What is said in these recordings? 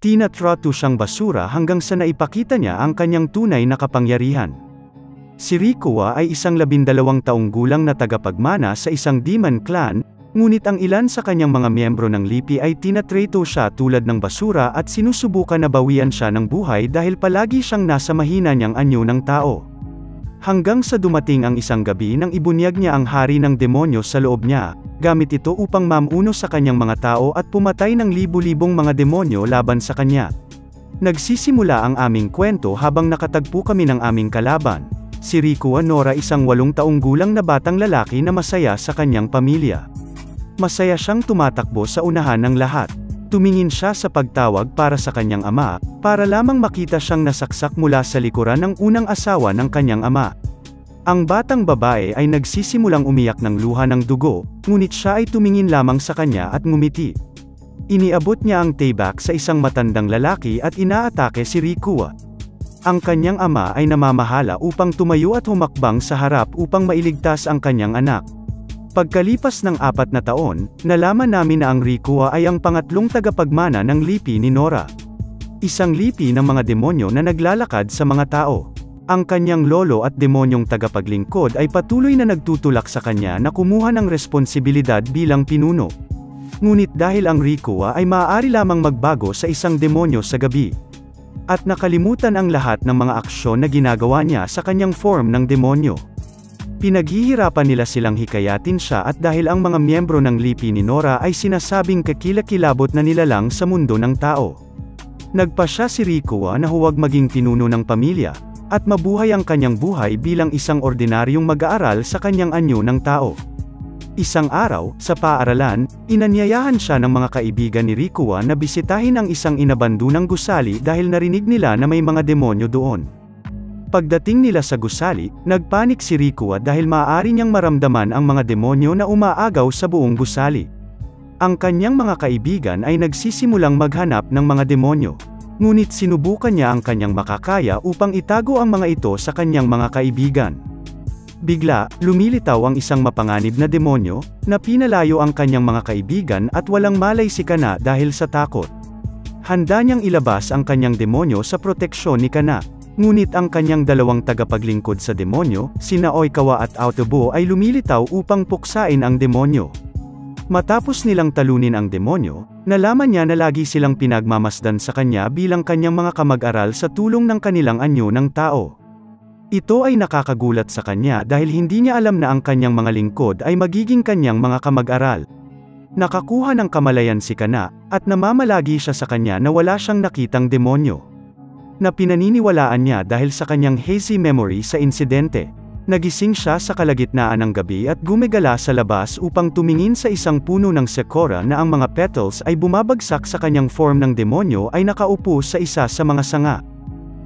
Tinatrato siyang basura hanggang sa naipakita niya ang kanyang tunay na kapangyarihan. Si Rikuwa ay isang 12 taong gulang na tagapagmana sa isang demon clan, ngunit ang ilan sa kanyang mga miyembro ng lipi ay tinatrato siya tulad ng basura at sinusubukan na bawian siya ng buhay dahil palagi siyang nasa mahina niyang anyo ng tao. Hanggang sa dumating ang isang gabi nang ibunyag niya ang hari ng demonyo sa loob niya, gamit ito upang mamuno sa kanyang mga tao at pumatay ng libu-libong mga demonyo laban sa kanya. Nagsisimula ang aming kwento habang nakatagpo kami ng aming kalaban. Si Rikuwa Nora, isang 8 taong gulang na batang lalaki na masaya sa kanyang pamilya. Masaya siyang tumatakbo sa unahan ng lahat. Tumingin siya sa pagtawag para sa kanyang ama, para lamang makita siyang nasaksak mula sa likuran ng unang asawa ng kanyang ama. Ang batang babae ay nagsisimulang umiyak ng luha ng dugo, ngunit siya ay tumingin lamang sa kanya at ngumiti. Iniabot niya ang tayback sa isang matandang lalaki at inaatake si Rikuwa. Ang kanyang ama ay namamahala upang tumayo at humakbang sa harap upang mailigtas ang kanyang anak. Pagkalipas ng 4 na taon, nalaman namin na ang Rikuwa ay ang pangatlong tagapagmana ng lipi ni Nora. Isang lipi ng mga demonyo na naglalakad sa mga tao. Ang kanyang lolo at demonyong tagapaglingkod ay patuloy na nagtutulak sa kanya na kumuha ng responsibilidad bilang pinuno. Ngunit dahil ang Rikuwa ay maaari lamang magbago sa isang demonyo sa gabi. At nakalimutan ang lahat ng mga aksyon na ginagawa niya sa kanyang form ng demonyo. Pinaghihirapan nila silang hikayatin siya at dahil ang mga miyembro ng lipi ni Nora ay sinasabing kakilakilabot na nilalang sa mundo ng tao. Nagpasya si Rikuwa na huwag maging pinuno ng pamilya, at mabuhay ang kanyang buhay bilang isang ordinaryong mag-aaral sa kanyang anyo ng tao. Isang araw, sa paaralan, inanyayahan siya ng mga kaibigan ni Rikuwa na bisitahin ang isang inabandunang gusali dahil narinig nila na may mga demonyo doon. Pagdating nila sa gusali, nagpanik si Rikuwa dahil maaari niyang maramdaman ang mga demonyo na umaagaw sa buong gusali. Ang kanyang mga kaibigan ay nagsisimulang maghanap ng mga demonyo. Ngunit sinubukan niya ang kanyang makakaya upang itago ang mga ito sa kanyang mga kaibigan. Bigla, lumilitaw ang isang mapanganib na demonyo, na pinalayo ang kanyang mga kaibigan at walang malay si Kana dahil sa takot. Handa niyang ilabas ang kanyang demonyo sa proteksyon ni Kana. Ngunit ang kanyang 2 tagapaglingkod sa demonyo, sina Oikawa at Autobo ay lumilitaw upang puksain ang demonyo. Matapos nilang talunin ang demonyo, nalaman niya na lagi silang pinagmamasdan sa kanya bilang kanyang mga kamag-aral sa tulong ng kanilang anyo ng tao. Ito ay nakakagulat sa kanya dahil hindi niya alam na ang kanyang mga lingkod ay magiging kanyang mga kamag-aral. Nakakuha ng kamalayan si Kana, at namamalagi siya sa kanya na wala siyang nakitang demonyo. Na pinaniniwalaan niya dahil sa kanyang hazy memory sa insidente. Nagising siya sa kalagitnaan ng gabi at gumagala sa labas upang tumingin sa isang puno ng sakura na ang mga petals ay bumabagsak sa kanyang form ng demonyo ay nakaupo sa isa sa mga sanga.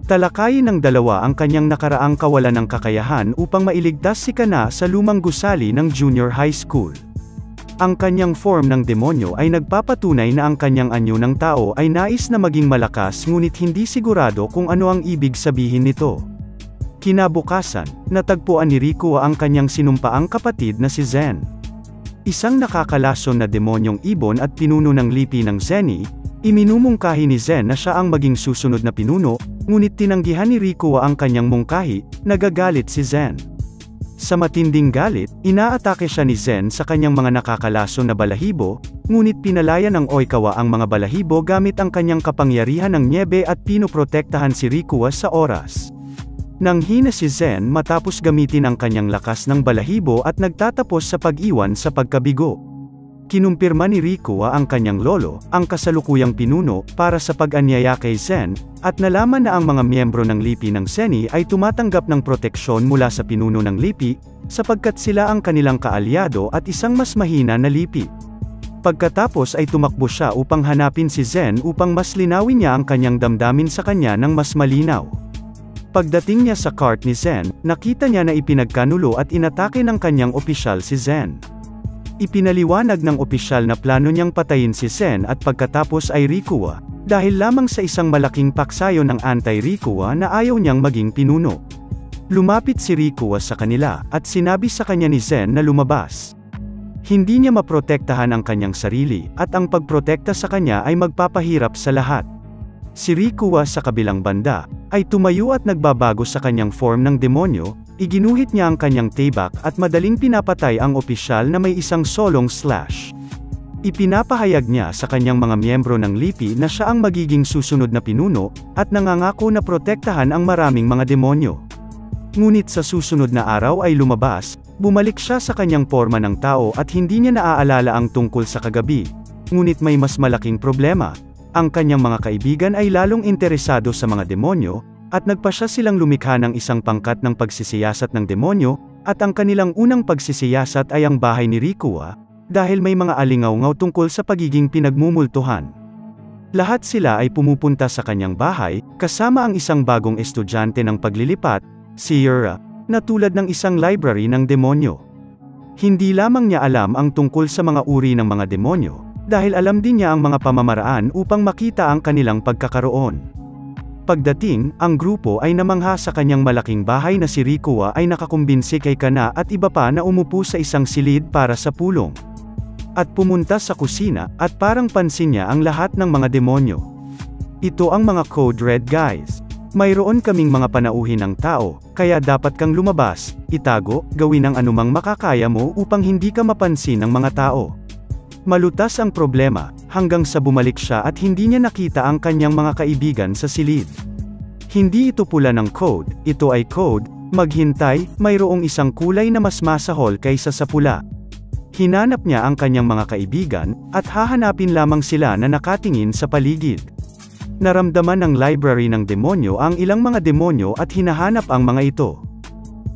Talakayin ng dalawa ang kanyang nakaraang kawalan ng kakayahan upang mailigtas si Kana sa lumang gusali ng junior high school. Ang kanyang form ng demonyo ay nagpapatunay na ang kanyang anyo ng tao ay nais na maging malakas ngunit hindi sigurado kung ano ang ibig sabihin nito. Kinabukasan, natagpuan ni Rikuwa ang kanyang sinumpaang kapatid na si Zen. Isang nakakalason na demonyong ibon at pinuno ng lipi ng Zeni. Iminumungkahi ni Zen na siya ang maging susunod na pinuno, ngunit tinanggihan ni Rikuwa ang kanyang mungkahi. Nagagalit si Zen. Sa matinding galit, inaatake siya ni Zen sa kanyang mga nakakalason na balahibo, ngunit pinalaya ng Oikawa ang mga balahibo gamit ang kanyang kapangyarihan ng nyebe at pinoprotektahan si Rikuwa sa oras. Nanghina si Zen matapos gamitin ang kanyang lakas ng balahibo at nagtatapos sa pag-iwan sa pagkabigo. Kinumpirma ni Rikuwa ang kanyang lolo, ang kasalukuyang pinuno, para sa pag-anyaya kay Zen, at nalaman na ang mga miyembro ng lipi ng Zeni ay tumatanggap ng proteksyon mula sa pinuno ng lipi, sapagkat sila ang kanilang kaalyado at isang mas mahina na lipi. Pagkatapos ay tumakbo siya upang hanapin si Zen upang mas linawin niya ang kanyang damdamin sa kanya ng mas malinaw. Pagdating niya sa cart ni Zen, nakita niya na ipinagkanulo at inatake ng kanyang opisyal si Zen. Ipinaliwanag ng opisyal na plano niyang patayin si Zen at pagkatapos ay Rikuwa, dahil lamang sa isang malaking paksayo ng anti-Rikuwa na ayaw niyang maging pinuno. Lumapit si Rikuwa sa kanila, at sinabi sa kanya ni Zen na lumabas. Hindi niya maprotektahan ang kanyang sarili, at ang pagprotekta sa kanya ay magpapahirap sa lahat. Si Rikuwa sa kabilang banda, ay tumayo at nagbabago sa kanyang form ng demonyo, iginuhit niya ang kanyang tebak at madaling pinapatay ang opisyal na may isang solong slash. Ipinapahayag niya sa kanyang mga miyembro ng lipi na siya ang magiging susunod na pinuno, at nangangako na protektahan ang maraming mga demonyo. Ngunit sa susunod na araw ay lumabas, bumalik siya sa kanyang porma ng tao at hindi niya naaalala ang tungkol sa kagabi. Ngunit may mas malaking problema. Ang kanyang mga kaibigan ay lalong interesado sa mga demonyo, at nagpasya silang lumikha ng isang pangkat ng pagsisiyasat ng demonyo, at ang kanilang unang pagsisiyasat ay ang bahay ni Rikuwa, dahil may mga alingaw-ngaw tungkol sa pagiging pinagmumultuhan. Lahat sila ay pumupunta sa kanyang bahay, kasama ang isang bagong estudyante ng paglilipat, si Yura, na tulad ng isang library ng demonyo. Hindi lamang niya alam ang tungkol sa mga uri ng mga demonyo, dahil alam din niya ang mga pamamaraan upang makita ang kanilang pagkakaroon. Pagdating, ang grupo ay namangha sa kanyang malaking bahay na si Rikuwa ay nakakumbinsi kay Kana at iba pa na umupo sa isang silid para sa pulong. At pumunta sa kusina, at parang pansin niya ang lahat ng mga demonyo. Ito ang mga Code Red guys. Mayroon kaming mga panauhin ng tao, kaya dapat kang lumabas, itago, gawin ang anumang makakaya mo upang hindi ka mapansin ng mga tao. Malutas ang problema, hanggang sa bumalik siya at hindi niya nakita ang kanyang mga kaibigan sa silid. Hindi ito pula ng code, ito ay code, maghintay, mayroong isang kulay na mas masahol kaysa sa pula. Hinanap niya ang kanyang mga kaibigan, at hahanapin lamang sila na nakatingin sa paligid. Naramdaman ng library ng demonyo ang ilang mga demonyo at hinahanap ang mga ito.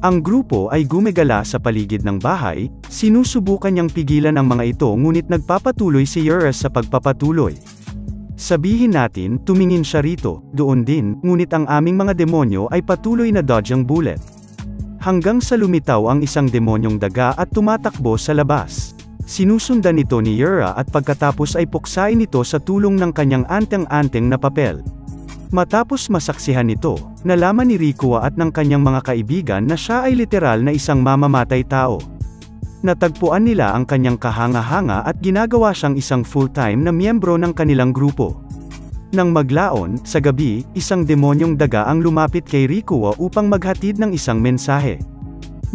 Ang grupo ay gumagala sa paligid ng bahay, sinusubukan niyang pigilan ang mga ito ngunit nagpapatuloy si Yura sa pagpapatuloy. Sabihin natin, tumingin siya rito, doon din, ngunit ang aming mga demonyo ay patuloy na dodge ang bullet. Hanggang sa lumitaw ang isang demonyong daga at tumatakbo sa labas. Sinusundan ito ni Yura at pagkatapos ay puksain ito sa tulong ng kanyang anteng-anteng na papel. Matapos masaksihan ito, nalaman ni Rikuwa at ng kanyang mga kaibigan na siya ay literal na isang mamamatay tao. Natagpuan nila ang kanyang kahanga-hanga at ginagawa siyang isang full-time na miyembro ng kanilang grupo. Nang maglaon, sa gabi, isang demonyong daga ang lumapit kay Rikuwa upang maghatid ng isang mensahe.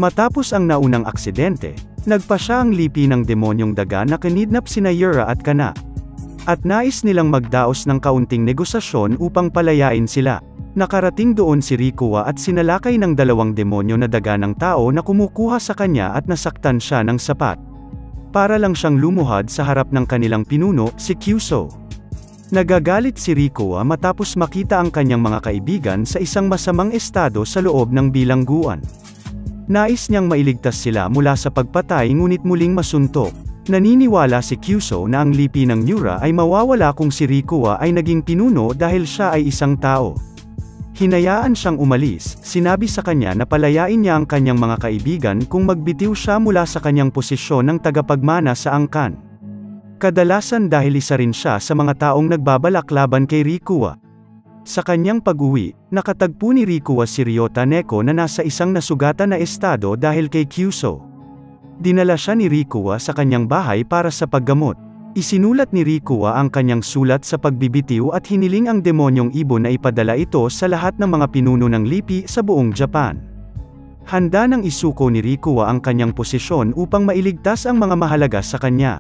Matapos ang naunang aksidente, nagpa siya ang lipi ng demonyong daga na kinidnap sina Yura at Kana. At nais nilang magdaos ng kaunting negosasyon upang palayain sila. Nakarating doon si Rikuwa at sinalakay ng dalawang demonyo na daga ng tao na kumukuha sa kanya at nasaktan siya ng sapat. Para lang siyang lumuhad sa harap ng kanilang pinuno, si Kyuso. Nagagalit si Rikuwa matapos makita ang kanyang mga kaibigan sa isang masamang estado sa loob ng bilangguan. Nais niyang mailigtas sila mula sa pagpatay ngunit muling masuntok. Naniniwala si Kyuso na ang lipi ng Yura ay mawawala kung si Rikuwa ay naging pinuno dahil siya ay isang tao. Hinayaan siyang umalis, sinabi sa kanya na palayain niya ang kanyang mga kaibigan kung magbitiw siya mula sa kanyang posisyon ng tagapagmana sa angkan. Kadalasan dahil isa rin siya sa mga taong nagbabalak laban kay Rikuwa. Sa kanyang pag-uwi, nakatagpo ni Rikuwa si Ryota Neko na nasa isang nasugatan na estado dahil kay Kyuso. Dinala siya ni Rikuwa sa kanyang bahay para sa paggamot. Isinulat ni Rikuwa ang kanyang sulat sa pagbibitiw at hiniling ang demonyong ibon na ipadala ito sa lahat ng mga pinuno ng lipi sa buong Japan. Handa nang isuko ni Rikuwa ang kanyang posisyon upang mailigtas ang mga mahalaga sa kanya.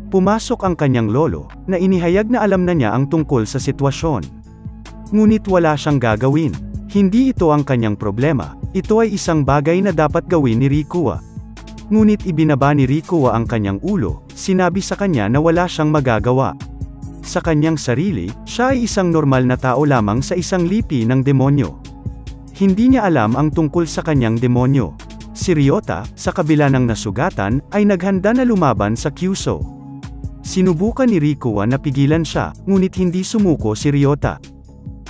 Pumasok ang kanyang lolo, na inihayag na alam na niya ang tungkol sa sitwasyon. Ngunit wala siyang gagawin. Hindi ito ang kanyang problema, ito ay isang bagay na dapat gawin ni Rikuwa. Ngunit ibinaba ni Rikuwa ang kanyang ulo, sinabi sa kanya na wala siyang magagawa. Sa kanyang sarili, siya ay isang normal na tao lamang sa isang lipi ng demonyo. Hindi niya alam ang tungkol sa kanyang demonyo. Si Ryota, sa kabila ng nasugatan, ay naghanda na lumaban sa Kyuso. Sinubukan ni Rikuwa na pigilan siya, ngunit hindi sumuko si Ryota.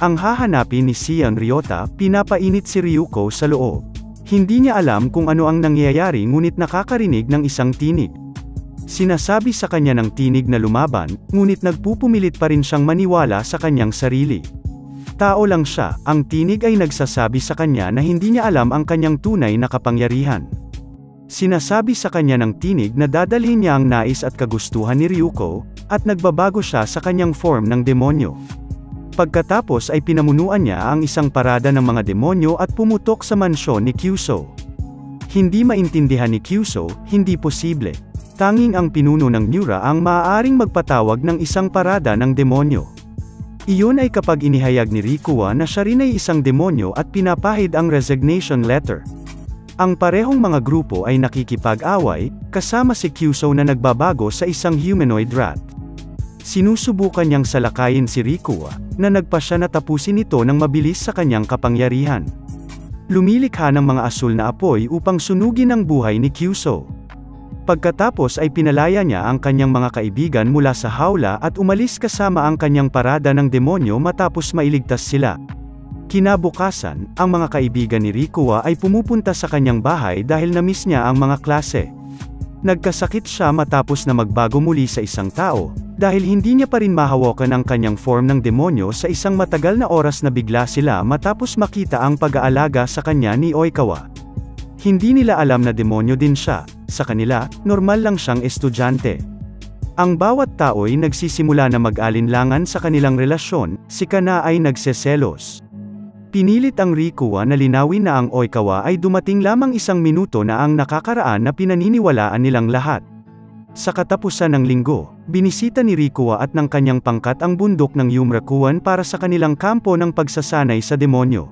Ang hahanapin ni Sian Ryota, pinapainit si Ryuko sa loob. Hindi niya alam kung ano ang nangyayari ngunit nakakarinig ng isang tinig. Sinasabi sa kanya ng tinig na lumaban, ngunit nagpupumilit pa rin siyang maniwala sa kanyang sarili. Tao lang siya, ang tinig ay nagsasabi sa kanya na hindi niya alam ang kanyang tunay na kapangyarihan. Sinasabi sa kanya ng tinig na dadalhin niya ang nais at kagustuhan ni Ryuko, at nagbabago siya sa kanyang form ng demonyo. Pagkatapos ay pinamunuan niya ang isang parada ng mga demonyo at pumutok sa mansyon ni Kyuso. Hindi maintindihan ni Kyuso, hindi posible. Tanging ang pinuno ng Miura ang maaaring magpatawag ng isang parada ng demonyo. Iyon ay kapag inihayag ni Rikuwa na siya rin ay isang demonyo at pinapahid ang resignation letter. Ang parehong mga grupo ay nakikipag-away, kasama si Kyuso na nagbabago sa isang humanoid rat. Sinusubukan niyang salakayin si Rikuwa, na nagpasya na tapusin ito ng mabilis sa kanyang kapangyarihan. Lumilikha ng mga asul na apoy upang sunugin ang buhay ni Kyuso. Pagkatapos ay pinalaya niya ang kanyang mga kaibigan mula sa hawla at umalis kasama ang kanyang parada ng demonyo matapos mailigtas sila. Kinabukasan, ang mga kaibigan ni Rikuwa ay pumupunta sa kanyang bahay dahil na-miss niya ang mga klase. Nagkasakit siya matapos na magbago muli sa isang tao, dahil hindi niya pa rin mahawakan ang kanyang form ng demonyo sa isang matagal na oras na bigla sila matapos makita ang pag-aalaga sa kanya ni Oikawa. Hindi nila alam na demonyo din siya, sa kanila, normal lang siyang estudyante. Ang bawat tao ay nagsisimula na mag-alinlangan sa kanilang relasyon, si Kana ay nagseselos. Pinilit ang Rikuwa na linawin na ang Oikawa ay dumating lamang 1 minuto na ang nakakaraan na pinaniniwalaan nilang lahat. Sa katapusan ng linggo, binisita ni Rikuwa at ng kanyang pangkat ang bundok ng Yumrakuan para sa kanilang kampo ng pagsasanay sa demonyo.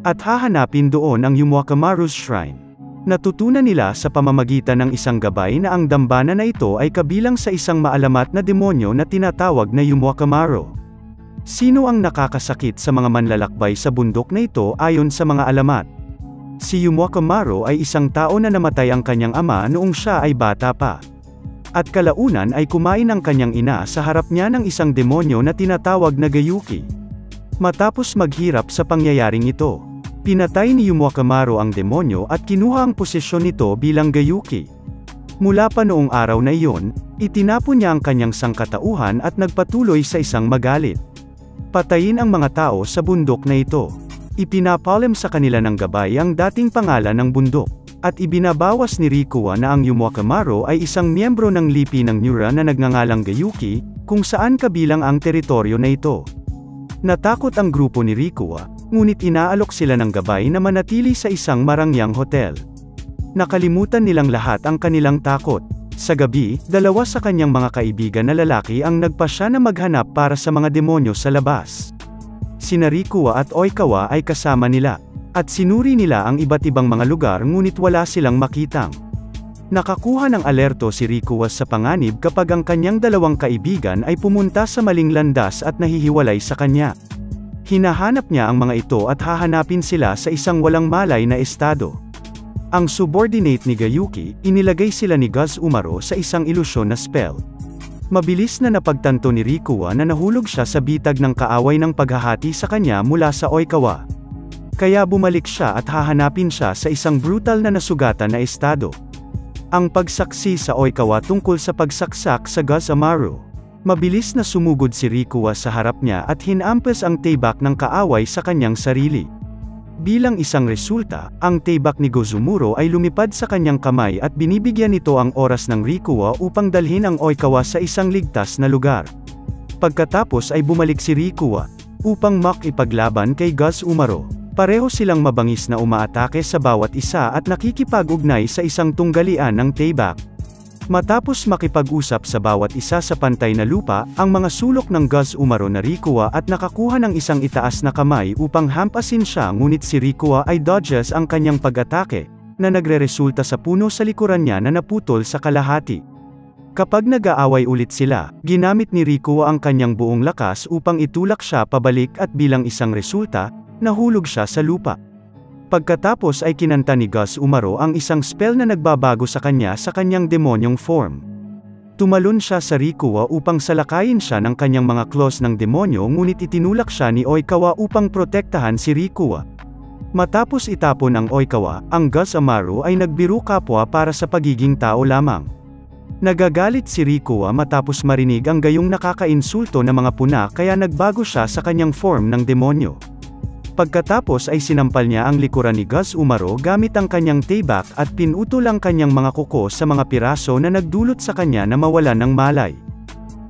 At hahanapin doon ang Yumwakamaru's Shrine. Natutunan nila sa pamamagitan ng isang gabay na ang dambana na ito ay kabilang sa isang maalamat na demonyo na tinatawag na Yumwakamaru. Sino ang nakakasakit sa mga manlalakbay sa bundok na ito ayon sa mga alamat? Si Yumwakamaru ay isang tao na namatay ang kanyang ama noong siya ay bata pa. At kalaunan ay kumain ang kanyang ina sa harap niya ng isang demonyo na tinatawag na Gayuki. Matapos maghirap sa pangyayaring ito, pinatay ni Yumwakamaru ang demonyo at kinuha ang posisyon nito bilang Gayuki. Mula pa noong araw na iyon, itinapon niya ang kanyang sangkatauhan at nagpatuloy sa isang magalit. Patayin ang mga tao sa bundok na ito. Ipinapalim sa kanila ng gabay ang dating pangalan ng bundok. At ibinabawas ni Rikuwa na ang Yumwakamaru ay isang miyembro ng lipi ng Miura na nagngangalang Gayuki, kung saan kabilang ang teritoryo na ito. Natakot ang grupo ni Rikuwa, ngunit inaalok sila ng gabay na manatili sa isang marangyang hotel. Nakalimutan nilang lahat ang kanilang takot. Sa gabi, 2 sa kanyang mga kaibigan na lalaki ang nagpasya na maghanap para sa mga demonyo sa labas. Sina Rikuwa at Oikawa ay kasama nila. At sinuri nila ang iba't ibang mga lugar ngunit wala silang makitang. Nakakuha ng alerto si Rikuwa sa panganib kapag ang kanyang 2 kaibigan ay pumunta sa maling landas at nahihiwalay sa kanya. Hinahanap niya ang mga ito at hahanapin sila sa isang walang malay na estado. Ang subordinate ni Gayuki, inilagay sila ni Gazumaro sa isang ilusyon na spell. Mabilis na napagtanto ni Rikuwa na nahulog siya sa bitag ng kaaway ng paghahati sa kanya mula sa Oikawa. Kaya bumalik siya at hahanapin siya sa isang brutal na nasugatan na estado. Ang pagsaksi sa Oikawa tungkol sa pagsaksak sa Gazamaru. Mabilis na sumugod si Rikuwa sa harap niya at hinampas ang tibak ng kaaway sa kanyang sarili. Bilang isang resulta, ang tibak ni Gozumuro ay lumipad sa kanyang kamay at binibigyan nito ang oras ng Rikuwa upang dalhin ang Oikawa sa isang ligtas na lugar. Pagkatapos ay bumalik si Rikuwa upang makipaglaban kay Gazumaro. Pareho silang mabangis na umaatake sa bawat isa at nakikipag-ugnay sa isang tunggalian ng tibak. Matapos makipag-usap sa bawat isa sa pantay na lupa, ang mga sulok ng Gazumaro na Rikuwa at nakakuha ng isang itaas na kamay upang hampasin siya ngunit si Rikuwa ay dodges ang kanyang pag-atake, na nagreresulta sa puno sa likuran niya na naputol sa kalahati. Kapag nag-aaway ulit sila, ginamit ni Rikuwa ang kanyang buong lakas upang itulak siya pabalik at bilang isang resulta, nahulog siya sa lupa. Pagkatapos ay kinanta ni Gazumaro ang isang spell na nagbabago sa kanyang demonyong form. Tumalon siya sa Rikuwa upang salakayin siya ng kanyang mga claws ng demonyo ngunit itinulak siya ni Oikawa upang protektahan si Rikuwa. Matapos itapon ang Oikawa, ang Gazamaru ay nagbiru kapwa para sa pagiging tao lamang. Nagagalit si Rikuwa matapos marinig ang gayong nakakainsulto na mga puna kaya nagbago siya sa kanyang form ng demonyo. Pagkatapos ay sinampal niya ang likuran ni Gazumaro gamit ang kanyang tibak at pinutol ang kanyang mga kuko sa mga piraso na nagdulot sa kanya na mawalan ng malay.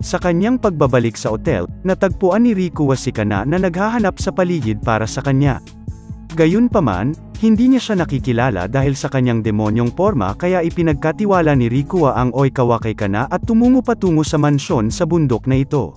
Sa kanyang pagbabalik sa otel, natagpuan ni Rikuwa si Kana na naghahanap sa paligid para sa kanya. Gayunpaman, hindi niya siya nakikilala dahil sa kanyang demonyong porma kaya ipinagkatiwala ni Rikuwa ang Oikawa kay Kana at tumungo patungo sa mansyon sa bundok na ito.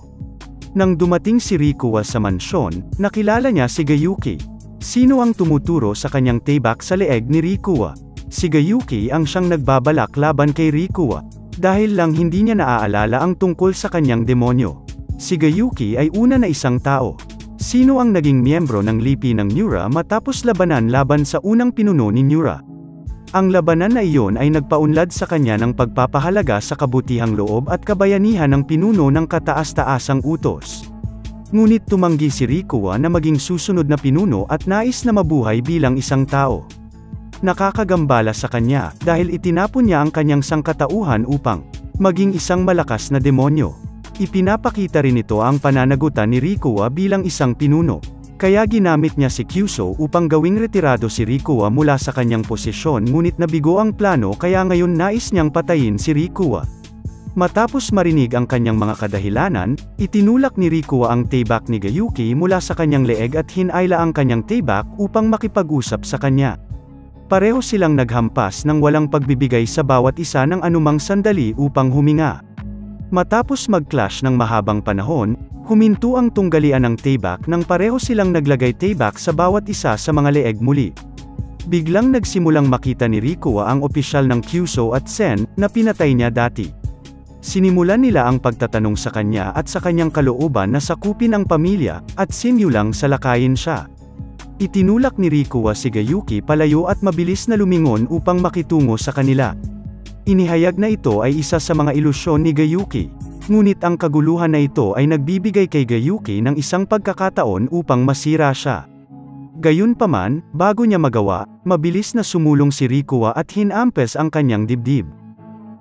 Nang dumating si Rikuwa sa mansyon, nakilala niya si Gayuki. Sino ang tumuturo sa kanyang tebak sa leeg ni Rikuwa? Si Gayuki ang siyang nagbabalak laban kay Rikuwa. Dahil lang hindi niya naaalala ang tungkol sa kanyang demonyo. Si Gayuki ay una na isang tao. Sino ang naging miyembro ng lipi ng Nura matapos labanan laban sa unang pinuno ni Nura? Ang labanan na iyon ay nagpaunlad sa kanya ng pagpapahalaga sa kabutihang loob at kabayanihan ng pinuno ng kataas-taasang utos. Ngunit tumanggi si Rikuwa na maging susunod na pinuno at nais na mabuhay bilang isang tao. Nakakagambala sa kanya, dahil itinapon niya ang kanyang sangkatauhan upang maging isang malakas na demonyo. Ipinapakita rin ito ang pananagutan ni Rikuwa bilang isang pinuno. Kaya ginamit niya si Kyuso upang gawing retirado si Rikuwa mula sa kanyang posisyon ngunit nabigo ang plano kaya ngayon nais niyang patayin si Rikuwa. Matapos marinig ang kanyang mga kadahilanan, itinulak ni Rikuwa ang tebak ni Gayuki mula sa kanyang leeg at hinayla ang kanyang tebak upang makipag-usap sa kanya. Pareho silang naghampas ng walang pagbibigay sa bawat isa ng anumang sandali upang huminga. Matapos mag-clash ng mahabang panahon, huminto ang tunggalian ng tebak nang pareho silang naglagay tebak sa bawat isa sa mga leeg muli. Biglang nagsimulang makita ni Rikuwa ang opisyal ng Kyuso at Sen, na pinatay niya dati. Sinimulan nila ang pagtatanong sa kanya at sa kanyang kalooban na sakupin ang pamilya, at simulang salakayin siya. Itinulak ni Rikuwa si Gayuki palayo at mabilis na lumingon upang makitungo sa kanila. Inihayag na ito ay isa sa mga ilusyon ni Gayuki. Ngunit ang kaguluhan na ito ay nagbibigay kay Gayuki ng isang pagkakataon upang masira siya. Gayunpaman, bago niya magawa, mabilis na sumulong si Rikuwa at hinampes ang kanyang dibdib.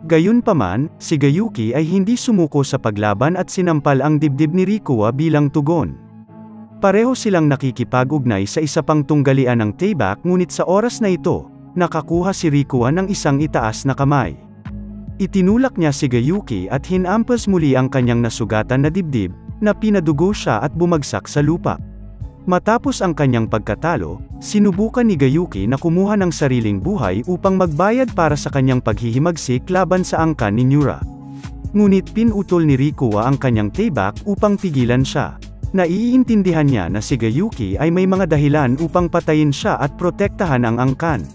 Gayunpaman, si Gayuki ay hindi sumuko sa paglaban at sinampal ang dibdib ni Rikuwa bilang tugon. Pareho silang nakikipag-ugnay sa isa pang tunggalian ng tebak ngunit sa oras na ito, nakakuha si Rikuwa ng isang itaas na kamay. Itinulak niya si Gayuki at hinampes muli ang kanyang nasugatan na dibdib, na pinadugo siya at bumagsak sa lupa. Matapos ang kanyang pagkatalo, sinubukan ni Gayuki na kumuha ng sariling buhay upang magbayad para sa kanyang paghihimagsik laban sa angkan ni Nura. Ngunit pinutol ni Rikuwa ang kanyang tebak upang pigilan siya. Naiintindihan niya na si Gayuki ay may mga dahilan upang patayin siya at protektahan ang angkan.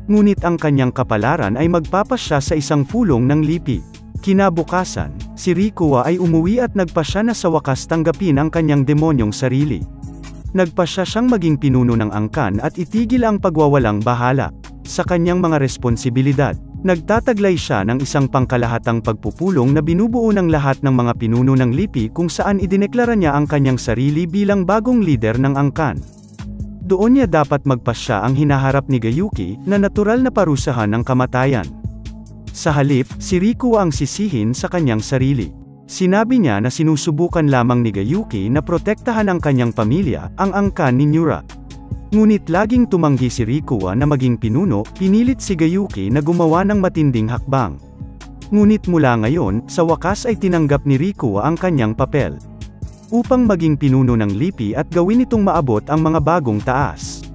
Ngunit ang kanyang kapalaran ay magpapasya sa isang pulong ng lipi. Kinabukasan, si Rikuwa ay umuwi at nagpasya na sa wakas tanggapin ang kanyang demonyong sarili. Nagpasya siyang maging pinuno ng angkan at itigil ang pagwawalang bahala sa kanyang mga responsibilidad. Nagtataglay siya ng isang pangkalahatang pagpupulong na binubuo ng lahat ng mga pinuno ng lipi kung saan idineklara niya ang kanyang sarili bilang bagong lider ng angkan. Doon niya dapat magpasya ang hinaharap ni Gayuki, na natural na parusahan ng kamatayan. Sa halip, si Rikuwa ang sisihin sa kanyang sarili. Sinabi niya na sinusubukan lamang ni Gayuki na protektahan ang kanyang pamilya, ang angkan ni Nura. Ngunit laging tumanggi si Rikuwa na maging pinuno, pinilit si Gayuki na gumawa ng matinding hakbang. Ngunit mula ngayon, sa wakas ay tinanggap ni Rikuwa ang kanyang papel. Upang maging pinuno ng lipi at gawin itong maabot ang mga bagong taas.